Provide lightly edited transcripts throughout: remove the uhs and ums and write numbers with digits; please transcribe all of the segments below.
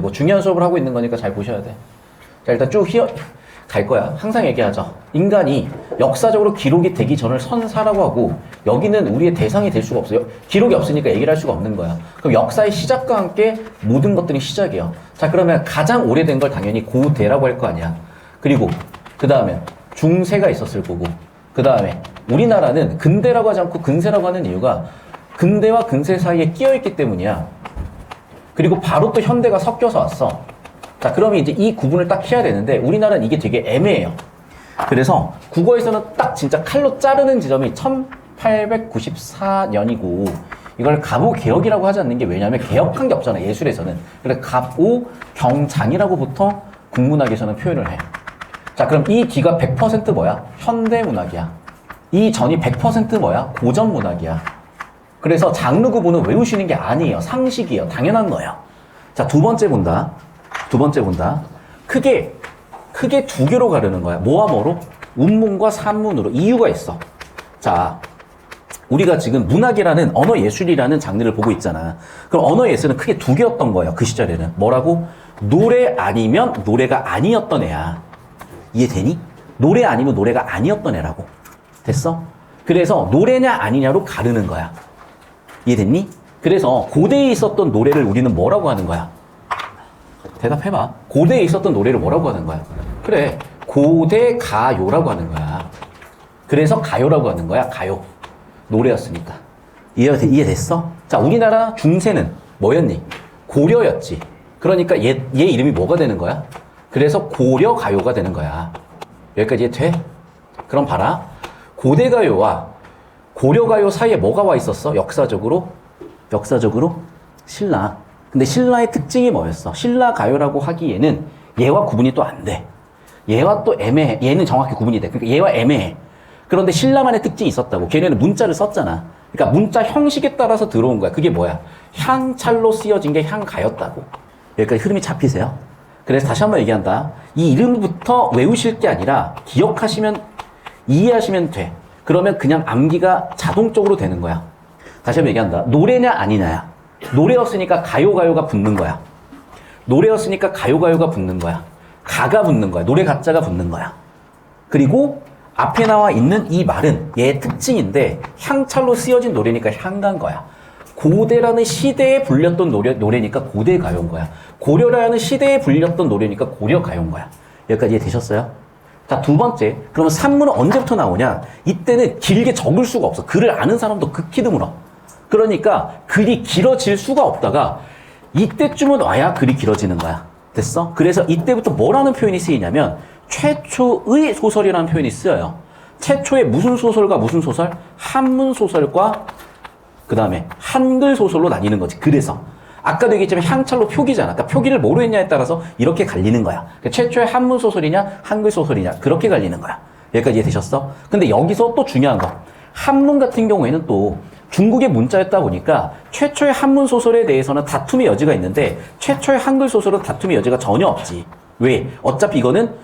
뭐 중요한 수업을 하고 있는 거니까 잘 보셔야 돼. 자, 일단 쭉 갈 거야. 항상 얘기하죠. 인간이 역사적으로 기록이 되기 전을 선사라고 하고, 여기는 우리의 대상이 될 수가 없어요. 기록이 없으니까 얘기를 할 수가 없는 거야. 그럼 역사의 시작과 함께 모든 것들이 시작이에요. 자, 그러면 가장 오래된 걸 당연히 고대라고 할 거 아니야. 그리고 그 다음에 중세가 있었을 거고, 그 다음에 우리나라는 근대라고 하지 않고 근세라고 하는 이유가 근대와 근세 사이에 끼어있기 때문이야. 그리고 바로 또 현대가 섞여서 왔어. 자, 그러면 이제 이 구분을 딱 해야 되는데 우리나라는 이게 되게 애매해요. 그래서 국어에서는 딱 진짜 칼로 자르는 지점이 1894년이고 이걸 갑오개혁이라고 하지 않는 게 왜냐하면 개혁한 게 없잖아, 예술에서는. 그래서 갑오경장이라고부터 국문학에서는 표현을 해. 자, 그럼 이 뒤가 100% 뭐야? 현대문학이야. 이 전이 100% 뭐야? 고전문학이야. 그래서 장르 구분은 외우시는 게 아니에요. 상식이에요. 당연한 거예요. 자, 두 번째 본다. 크게 두 개로 가르는 거야. 뭐와 뭐로? 운문과 산문으로. 이유가 있어. 자, 우리가 지금 문학이라는 언어 예술이라는 장르를 보고 있잖아. 그럼 언어 예술은 크게 두 개였던 거예요. 그 시절에는. 뭐라고? 노래 아니면 노래가 아니었던 애야. 이해되니? 노래 아니면 노래가 아니었던 애라고. 됐어? 그래서 노래냐 아니냐로 가르는 거야. 이해됐니? 그래서 고대에 있었던 노래를 우리는 뭐라고 하는 거야? 대답해봐. 고대에 있었던 노래를 뭐라고 하는 거야? 그래, 고대 가요라고 하는 거야. 그래서 가요라고 하는 거야. 가요. 노래였으니까. 이해됐어? 자, 우리나라 중세는 뭐였니? 고려였지. 그러니까 얘 이름이 뭐가 되는 거야? 그래서 고려 가요가 되는 거야. 여기까지 이해 돼? 그럼 봐라. 고대 가요와 고려 가요 사이에 뭐가 와 있었어? 역사적으로 신라. 근데 신라의 특징이 뭐였어? 신라 가요라고 하기에는 얘와 구분이 또 안 돼. 얘와 또 애매해. 얘는 정확히 구분이 돼. 그러니까 얘와 애매해. 그런데 신라만의 특징이 있었다고. 걔네는 문자를 썼잖아. 그러니까 문자 형식에 따라서 들어온 거야. 그게 뭐야? 향찰로 쓰여진 게 향가였다고. 여기까지 흐름이 잡히세요? 그래서 다시 한번 얘기한다. 이 이름부터 외우실 게 아니라 기억하시면, 이해하시면 돼. 그러면 그냥 암기가 자동적으로 되는 거야. 다시 한번 얘기한다. 노래냐 아니냐야. 노래였으니까 가요가 붙는 거야. 노래였으니까 가요가 붙는 거야. 가가 붙는 거야. 노래 가짜가 붙는 거야. 그리고 앞에 나와 있는 이 말은 얘의 특징인데 향찰로 쓰여진 노래니까 향가인 거야. 고대라는 시대에 불렸던 노래니까 고대 가요인 거야. 고려라는 시대에 불렸던 노래니까 고려 가요인 거야. 여기까지 이해되셨어요? 자, 두 번째. 그러면 산문은 언제부터 나오냐? 이때는 길게 적을 수가 없어. 글을 아는 사람도 극히 드물어. 그러니까 글이 길어질 수가 없다가 이때쯤은 와야 글이 길어지는 거야. 됐어? 그래서 이때부터 뭐라는 표현이 쓰이냐면 최초의 소설이라는 표현이 쓰여요. 최초의 무슨 소설과 무슨 소설? 한문 소설과 그 다음에 한글 소설로 나뉘는 거지. 그래서 아까도 얘기했지만 향찰로 표기잖아. 그러니까 표기를 뭐로 했냐에 따라서 이렇게 갈리는 거야. 그러니까 최초의 한문 소설이냐 한글 소설이냐 그렇게 갈리는 거야. 여기까지 이해되셨어? 근데 여기서 또 중요한 거. 한문 같은 경우에는 또 중국의 문자였다 보니까 최초의 한문 소설에 대해서는 다툼의 여지가 있는데 최초의 한글 소설은 다툼의 여지가 전혀 없지. 왜? 어차피 이거는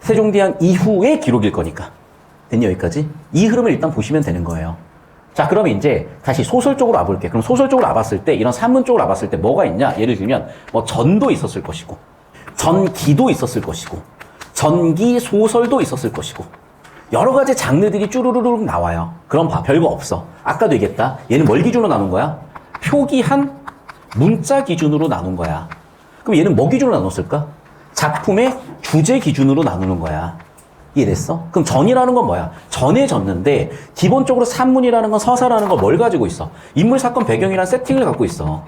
세종대왕 이후의 기록일 거니까. 됐니? 여기까지? 이 흐름을 일단 보시면 되는 거예요. 자, 그러면 이제 다시 소설 쪽으로 와볼게. 그럼 소설 쪽으로 와봤을 때, 이런 산문 쪽으로 와봤을 때 뭐가 있냐? 예를 들면 뭐 전도 있었을 것이고, 전기도 있었을 것이고, 전기 소설도 있었을 것이고, 여러 가지 장르들이 쭈루루룩 나와요. 그럼 봐, 별거 없어. 아까도 얘기했다. 얘는 뭘 기준으로 나눈 거야? 표기한 문자 기준으로 나눈 거야. 그럼 얘는 뭐 기준으로 나눴을까? 작품의 주제 기준으로 나누는 거야. 이해됐어? 그럼 전이라는 건 뭐야? 전해졌는데 기본적으로 산문이라는 건 서사라는 건 뭘 가지고 있어? 인물, 사건, 배경이라는 세팅을 갖고 있어.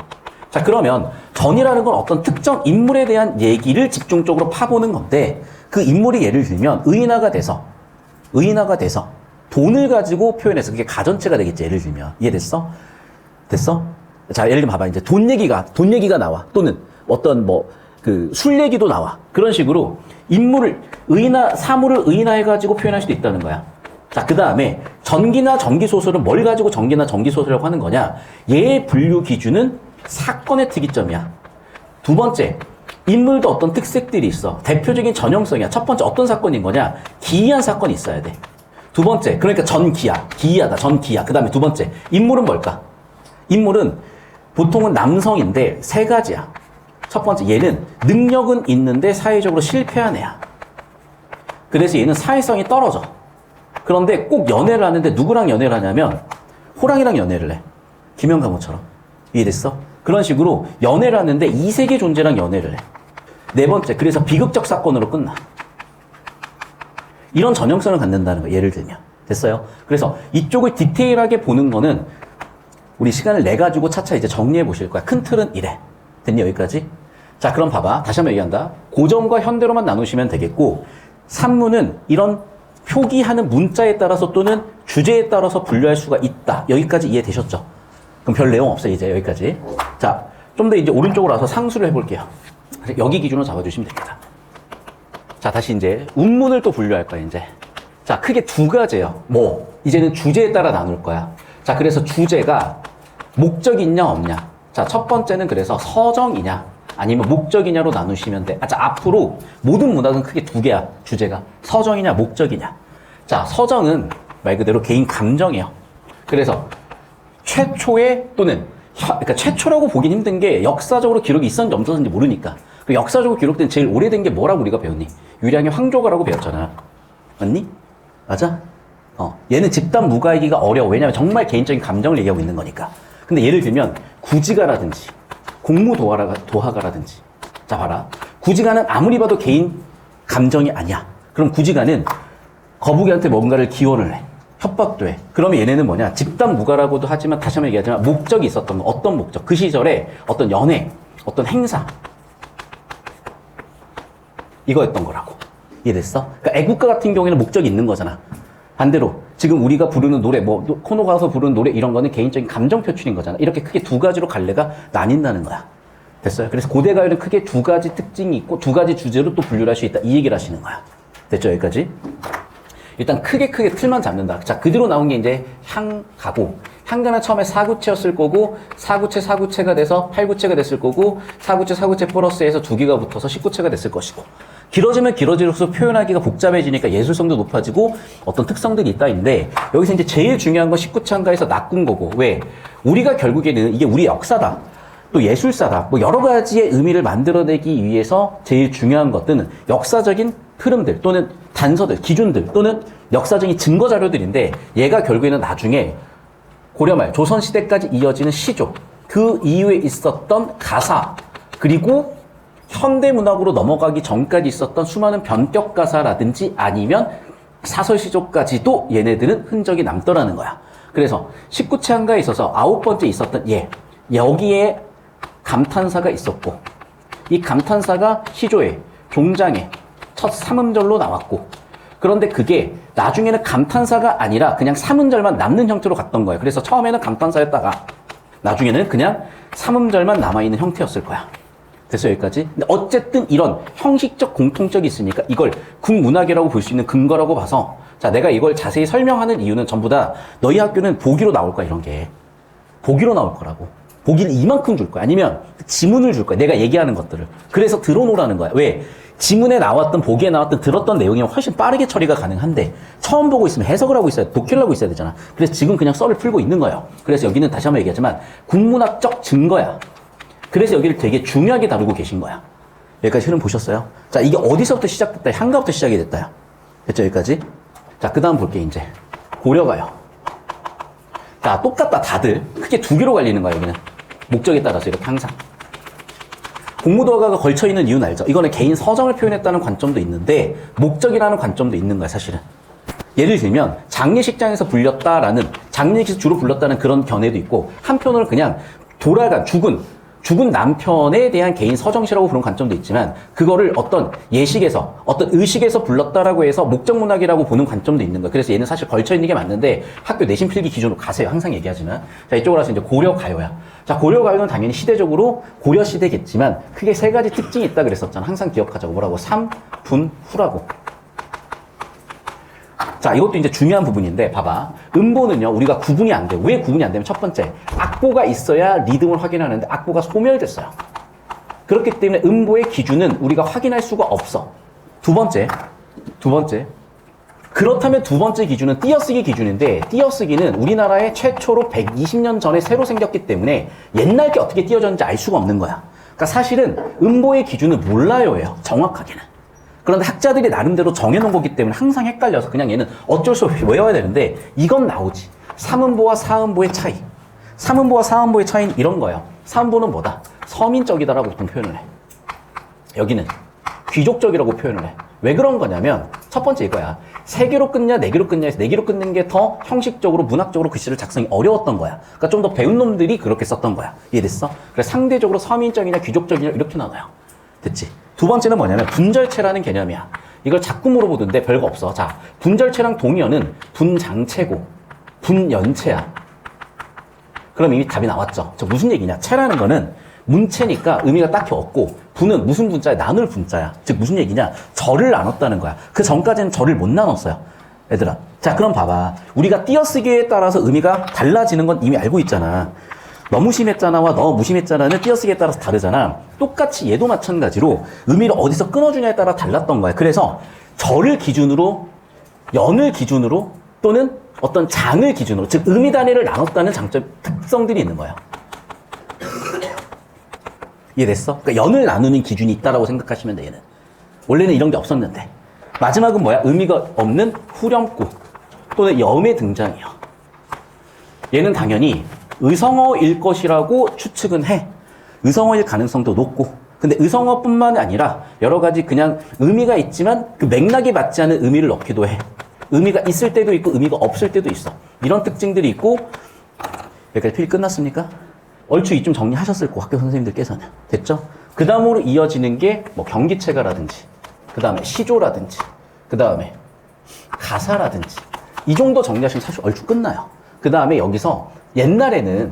자, 그러면 전이라는 건 어떤 특정 인물에 대한 얘기를 집중적으로 파보는 건데 그 인물이 예를 들면 의인화가 돼서 돈을 가지고 표현해서 그게 가전체가 되겠지. 예를 들면. 이해됐어? 됐어? 자, 예를 들면 봐봐. 이제 돈 얘기가 나와. 또는 어떤 술 얘기도 나와. 그런 식으로 인물을 사물을 의인화해가지고 표현할 수도 있다는 거야. 자, 그 다음에 전기나 전기소설은 뭘 가지고 전기나 전기소설이라고 하는 거냐? 얘의 분류 기준은 사건의 특이점이야. 두 번째, 인물도 어떤 특색들이 있어. 대표적인 전형성이야. 첫 번째, 어떤 사건인 거냐? 기이한 사건이 있어야 돼. 두 번째, 그러니까 기이하다, 전기야. 그 다음에 두 번째, 인물은 뭘까? 인물은 보통은 남성인데 세 가지야. 첫 번째, 얘는 능력은 있는데 사회적으로 실패한 애야. 그래서 얘는 사회성이 떨어져. 그런데 꼭 연애를 하는데 누구랑 연애를 하냐면 호랑이랑 연애를 해. 김영감호처럼. 이해됐어? 그런 식으로 연애를 하는데 이세계 존재랑 연애를 해. 네 번째, 그래서 비극적 사건으로 끝나. 이런 전형성을 갖는다는 거예요. 예를 들면. 됐어요? 그래서 이쪽을 디테일하게 보는 거는 우리 시간을 내 가지고 차차 이제 정리해 보실 거야. 큰 틀은 이래. 됐니? 여기까지? 자, 그럼 봐봐. 다시 한번 얘기한다. 고전과 현대로만 나누시면 되겠고, 산문은 이런 표기하는 문자에 따라서 또는 주제에 따라서 분류할 수가 있다. 여기까지 이해되셨죠? 그럼 별 내용 없어요. 이제 여기까지. 자, 좀 더 이제 오른쪽으로 와서 상수를 해볼게요. 여기 기준으로 잡아주시면 됩니다. 자, 다시 이제 운문을 또 분류할 거야, 이제. 자, 크게 두 가지예요. 뭐, 이제는 주제에 따라 나눌 거야. 자, 그래서 주제가 목적이 있냐, 없냐. 자, 첫 번째는 그래서 서정이냐, 아니면 목적이냐로 나누시면 돼. 자, 앞으로 모든 문학은 크게 두 개야, 주제가. 서정이냐, 목적이냐. 자, 서정은 말 그대로 개인 감정이에요. 그래서 최초의 또는 그러니까 최초라고 보긴 힘든 게 역사적으로 기록이 있었는지 없었는지 모르니까. 그 역사적으로 기록된 제일 오래된 게 뭐라고 우리가 배웠니? 유량의 황조가라고 배웠잖아. 맞니? 맞아? 얘는 집단 무가이기가 어려워. 왜냐면 정말 개인적인 감정을 얘기하고 있는 거니까. 근데 예를 들면 구지가라든지 공무도화가라든지. 자, 봐라. 구지가는 아무리 봐도 개인 감정이 아니야. 그럼 구지가는 거북이한테 뭔가를 기원을 해. 협박도 해. 그러면 얘네는 뭐냐? 집단 무가라고도 하지만 다시 한번 얘기하지만 목적이 있었던 거. 어떤 목적? 그 시절에 어떤 연애, 어떤 행사. 이거였던 거라고. 이해됐어? 그러니까 애국가 같은 경우에는 목적이 있는 거잖아. 반대로 지금 우리가 부르는 노래, 뭐 코너 가서 부르는 노래 이런 거는 개인적인 감정 표출인 거잖아. 이렇게 크게 두 가지로 갈래가 나뉜다는 거야. 됐어요? 그래서 고대 가요는 크게 두 가지 특징이 있고 두 가지 주제로 또 분류를 할 수 있다. 이 얘기를 하시는 거야. 됐죠? 여기까지? 일단 크게 틀만 잡는다. 자, 그대로 나온 게 이제 향가고, 향가는 처음에 사구체였을 거고, 사구체가 돼서 팔구체가 됐을 거고, 사구체 플러스해서 두 개가 붙어서 십구체가 됐을 것이고, 길어지면 길어질수록 표현하기가 복잡해지니까 예술성도 높아지고 어떤 특성들이 있다인데, 여기서 이제 제일 중요한 건 십구체 한가에서 낚은 거고. 왜? 우리가 결국에는 이게 우리 역사다. 또 예술사다. 뭐 여러 가지의 의미를 만들어내기 위해서 제일 중요한 것들은 역사적인 흐름들 또는 단서들, 기준들 또는 역사적인 증거 자료들인데, 얘가 결국에는 나중에 고려말, 조선시대까지 이어지는 시조, 그 이후에 있었던 가사, 그리고 현대문학으로 넘어가기 전까지 있었던 수많은 변격가사라든지 아니면 사설시조까지도 얘네들은 흔적이 남더라는 거야. 그래서 19체 한가에 있어서 9번째 있었던 여기에 감탄사가 있었고, 이 감탄사가 시조에, 종장에 첫 삼음절로 나왔고, 그런데 그게 나중에는 감탄사가 아니라 그냥 삼음절만 남는 형태로 갔던 거예요. 그래서 처음에는 감탄사였다가 나중에는 그냥 삼음절만 남아있는 형태였을 거야. 됐어요? 여기까지? 근데 어쨌든 이런 형식적 공통적이 있으니까 이걸 국문학이라고 볼 수 있는 근거라고 봐서, 자, 내가 이걸 자세히 설명하는 이유는 전부 다 너희 학교는 보기로 나올 거야. 이런 게 보기로 나올 거라고. 보기를 이만큼 줄 거야. 아니면 지문을 줄 거야. 내가 얘기하는 것들을. 그래서 들어놓으라는 거야. 왜? 지문에 나왔던, 보기에 나왔던, 들었던 내용이면 훨씬 빠르게 처리가 가능한데, 처음 보고 있으면 해석을 하고 있어야 돼. 독해를 하고 있어야 되잖아. 그래서 지금 그냥 썰을 풀고 있는 거예요. 그래서 여기는 다시 한번 얘기하지만 국문학적 증거야. 그래서 여기를 되게 중요하게 다루고 계신 거야. 여기까지 흐름 보셨어요? 자, 이게 어디서부터 시작됐다? 향가부터 시작이 됐다요. 됐죠? 여기까지? 자, 그 다음 볼게, 이제. 고려가요. 자, 똑같다. 다들. 크게 두 개로 갈리는 거야, 여기는. 목적에 따라서 이렇게 항상. 공무도화가가 걸쳐있는 이유는 알죠? 이거는 개인 서정을 표현했다는 관점도 있는데, 목적이라는 관점도 있는 거야, 사실은. 예를 들면, 장례식장에서 불렸다라는, 장례식에서 주로 불렀다는 그런 견해도 있고, 한편으로 그냥 돌아간, 죽은 남편에 대한 개인 서정시라고 부르는 관점도 있지만, 그거를 어떤 예식에서, 어떤 의식에서 불렀다라고 해서 목적문학이라고 보는 관점도 있는 거예요. 그래서 얘는 사실 걸쳐있는 게 맞는데, 학교 내신 필기 기준으로 가세요. 항상 얘기하지만. 자, 이쪽으로 와서 이제 고려가요야. 자, 고려가요는 당연히 시대적으로 고려시대겠지만, 크게 세 가지 특징이 있다 그랬었잖아. 항상 기억하자고. 뭐라고? 삼분후라고. 자, 이것도 이제 중요한 부분인데, 봐봐. 음보는요, 우리가 구분이 안 돼요. 왜 구분이 안 되면, 첫 번째, 악보가 있어야 리듬을 확인하는데, 악보가 소멸됐어요. 그렇기 때문에 음보의 기준은 우리가 확인할 수가 없어. 두 번째. 그렇다면 두 번째 기준은 띄어쓰기 기준인데, 띄어쓰기는 우리나라에 최초로 120년 전에 새로 생겼기 때문에 옛날 게 어떻게 띄어졌는지 알 수가 없는 거야. 그러니까 사실은 음보의 기준은 몰라요예요. 정확하게는. 그런데 학자들이 나름대로 정해놓은 거기 때문에 항상 헷갈려서 그냥 얘는 어쩔 수 없이 외워야 되는데 이건 나오지. 3음보와 4음보의 차이. 3음보와 4음보의 차이는 이런 거예요. 3음보는 뭐다? 서민적이다라고 보통 표현을 해. 여기는 귀족적이라고 표현을 해. 왜 그런 거냐면 첫 번째 이거야. 3개로 끊냐 4개로 끊냐 해서 4개로 끊는 게 더 형식적으로 문학적으로 글씨를 작성이 어려웠던 거야. 그러니까 좀 더 배운 놈들이 그렇게 썼던 거야. 이해됐어? 그래서 상대적으로 서민적이냐 귀족적이냐 이렇게 나눠요. 됐지? 두 번째는 뭐냐면 분절체라는 개념이야. 이걸 자꾸 물어보던데 별거 없어. 자, 분절체랑 동의어는 분장체고 분연체야. 그럼 이미 답이 나왔죠. 저 무슨 얘기냐? 체라는 거는 문체니까 의미가 딱히 없고 분은 무슨 분자야? 나눌 분자야. 즉 무슨 얘기냐? 절을 나눴다는 거야. 그 전까지는 절을 못 나눴어요. 얘들아. 자, 그럼 봐봐. 우리가 띄어쓰기에 따라서 의미가 달라지는 건 이미 알고 있잖아. 너무 심했잖아와 너무 무심했잖아는 띄어쓰기에 따라서 다르잖아. 똑같이 얘도 마찬가지로 의미를 어디서 끊어주냐에 따라 달랐던 거야. 그래서 절을 기준으로, 연을 기준으로 또는 어떤 장을 기준으로, 즉 의미 단위를 나눴다는 장점, 특성들이 있는 거야. 이해됐어? 그러니까 연을 나누는 기준이 있다라고 생각하시면 돼, 얘는. 원래는 이런 게 없었는데. 마지막은 뭐야? 의미가 없는 후렴구 또는 염의 등장이요. 얘는 당연히 의성어일 것이라고 추측은 해. 의성어일 가능성도 높고. 근데 의성어뿐만 아니라 여러 가지 그냥 의미가 있지만 그 맥락에 맞지 않은 의미를 넣기도 해. 의미가 있을 때도 있고 의미가 없을 때도 있어. 이런 특징들이 있고. 여기까지 필기 끝났습니까? 얼추 이쯤 정리하셨을 거고 학교 선생님들께서는. 됐죠? 그 다음으로 이어지는 게 뭐 경기체가라든지 그 다음에 시조라든지 그 다음에 가사라든지 이 정도 정리하시면 사실 얼추 끝나요. 그 다음에 여기서 옛날에는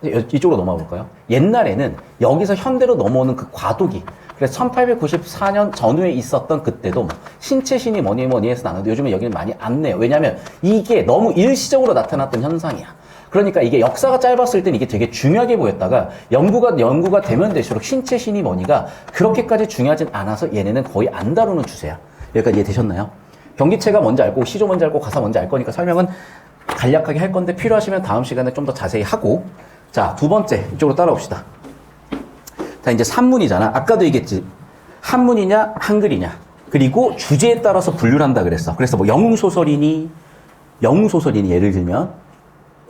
이쪽으로 넘어가 볼까요? 옛날에는 여기서 현대로 넘어오는 그 과도기, 그래서 1894년 전후에 있었던 그때도 뭐 신체신이 뭐니 해서 나는데 요즘에 여기는 많이 안 내요. 왜냐하면 이게 너무 일시적으로 나타났던 현상이야. 그러니까 이게 역사가 짧았을 땐 이게 되게 중요하게 보였다가 연구가 되면 될수록 신체신이 뭐니가 그렇게까지 중요하진 않아서 얘네는 거의 안 다루는 추세야. 여기까지 이해되셨나요? 경기체가 뭔지 알고 시조 뭔지 알고 가사 뭔지 알 거니까 설명은 간략하게 할 건데 필요하시면 다음 시간에 좀 더 자세히 하고. 자, 두 번째 이쪽으로 따라옵시다. 자, 이제 산문이잖아. 아까도 얘기했지. 한문이냐 한글이냐 그리고 주제에 따라서 분류를 한다 그랬어. 그래서 뭐 영웅소설이니 예를 들면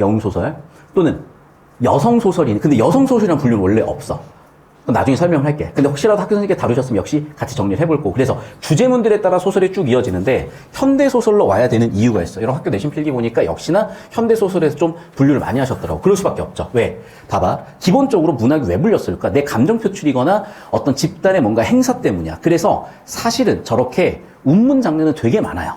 영웅소설 또는 여성소설이니. 근데 여성소설이란 분류는 원래 없어. 나중에 설명을 할게. 근데 혹시라도 학교 선생님께 다루셨으면 역시 같이 정리를 해볼 거고. 그래서 주제문들에 따라 소설이 쭉 이어지는데 현대소설로 와야 되는 이유가 있어. 이런 학교 내신 필기 보니까 역시나 현대소설에서 좀 분류를 많이 하셨더라고. 그럴 수밖에 없죠. 왜? 봐봐. 기본적으로 문학이 왜 불렸을까? 내 감정 표출이거나 어떤 집단의 뭔가 행사 때문이야. 그래서 사실은 저렇게 운문 장르는 되게 많아요.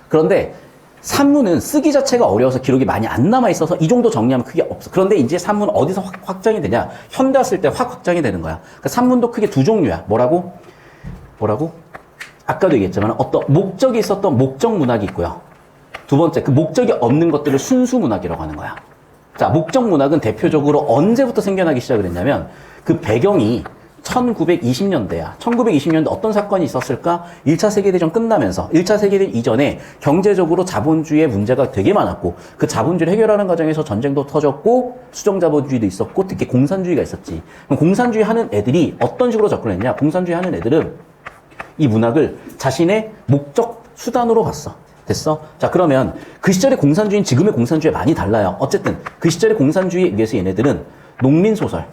그런데 산문은 쓰기 자체가 어려워서 기록이 많이 안 남아있어서 이 정도 정리하면 크게 없어. 그런데 이제 산문은 어디서 확장이 되냐? 현대 왔을 때 확 확장이 되는 거야. 그러니까 산문도 크게 두 종류야. 뭐라고? 아까도 얘기했지만 어떤 목적이 있었던 목적 문학이 있고요. 두 번째, 그 목적이 없는 것들을 순수 문학이라고 하는 거야. 자, 목적 문학은 대표적으로 언제부터 생겨나기 시작을 했냐면 그 배경이 1920년대야. 1920년대 어떤 사건이 있었을까? 1차 세계대전 끝나면서 1차 세계대전 이전에 경제적으로 자본주의의 문제가 되게 많았고 그 자본주의를 해결하는 과정에서 전쟁도 터졌고 수정자본주의도 있었고 특히 공산주의가 있었지. 그럼 공산주의 하는 애들이 어떤 식으로 접근했냐? 공산주의 하는 애들은 이 문학을 자신의 목적 수단으로 봤어. 됐어? 자, 그러면 그 시절의 공산주의는 지금의 공산주의와 많이 달라요. 어쨌든 그 시절의 공산주의에 의해서 얘네들은 농민소설,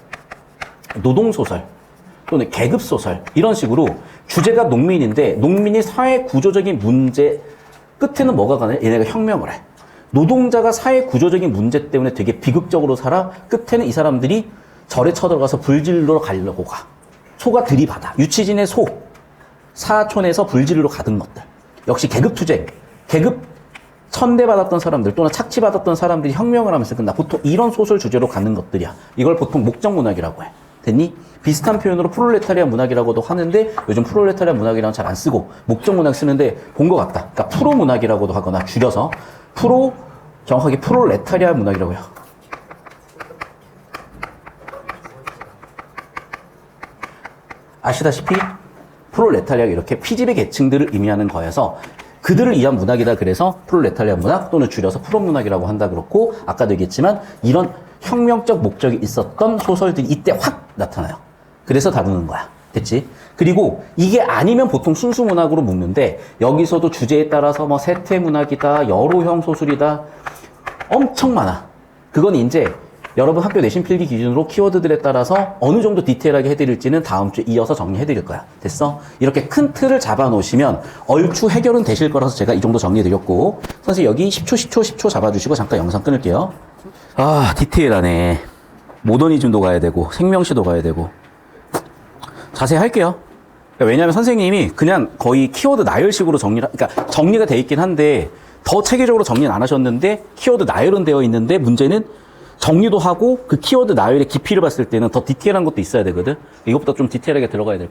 노동소설 또는 계급소설 이런 식으로 주제가 농민인데 농민이 사회 구조적인 문제 끝에는 뭐가 가냐? 얘네가 혁명을 해. 노동자가 사회 구조적인 문제 때문에 되게 비극적으로 살아. 끝에는 이 사람들이 절에 쳐들어가서 불질러 가려고 가. 소가 들이받아. 유치진의 소. 사촌에서 불질러 가던 것들. 역시 계급투쟁. 계급 천대받았던 사람들 또는 착취받았던 사람들이 혁명을 하면서 끝나. 보통 이런 소설 주제로 가는 것들이야. 이걸 보통 목적문학이라고 해. 됐니? 비슷한 표현으로 프롤레타리아 문학이라고도 하는데 요즘 프롤레타리아 문학이라고는 잘 안 쓰고 목적문학 쓰는데 본 것 같다. 그러니까 프로문학이라고도 하거나 줄여서 정확하게 프롤레타리아 문학이라고 해요. 아시다시피 프롤레타리아가 이렇게 피지배 계층들을 의미하는 거여서 그들을 위한 문학이다. 그래서 프롤레타리아 문학 또는 줄여서 프로문학이라고 한다. 그렇고 아까도 얘기했지만 이런 혁명적 목적이 있었던 소설들이 이때 확 나타나요. 그래서 다루는 거야. 됐지? 그리고 이게 아니면 보통 순수 문학으로 묶는데 여기서도 주제에 따라서 뭐 세태 문학이다, 여로형 소설이다 엄청 많아. 그건 이제 여러분 학교 내신 필기 기준으로 키워드들에 따라서 어느 정도 디테일하게 해드릴지는 다음 주에 이어서 정리해드릴 거야. 됐어? 이렇게 큰 틀을 잡아놓으시면 얼추 해결은 되실 거라서 제가 이 정도 정리해드렸고 선생님 여기 10초 잡아주시고 잠깐 영상 끊을게요. 아 디테일하네. 모더니즘도 가야 되고 생명시도 가야 되고 자세히 할게요. 왜냐하면 선생님이 그냥 거의 키워드 나열식으로 그러니까 정리가 돼 있긴 한데 더 체계적으로 정리는 안 하셨는데 키워드 나열은 되어 있는데 문제는 정리도 하고 그 키워드 나열의 깊이를 봤을 때는 더 디테일한 것도 있어야 되거든. 이것보다 좀 디테일하게 들어가야 될 것 같아.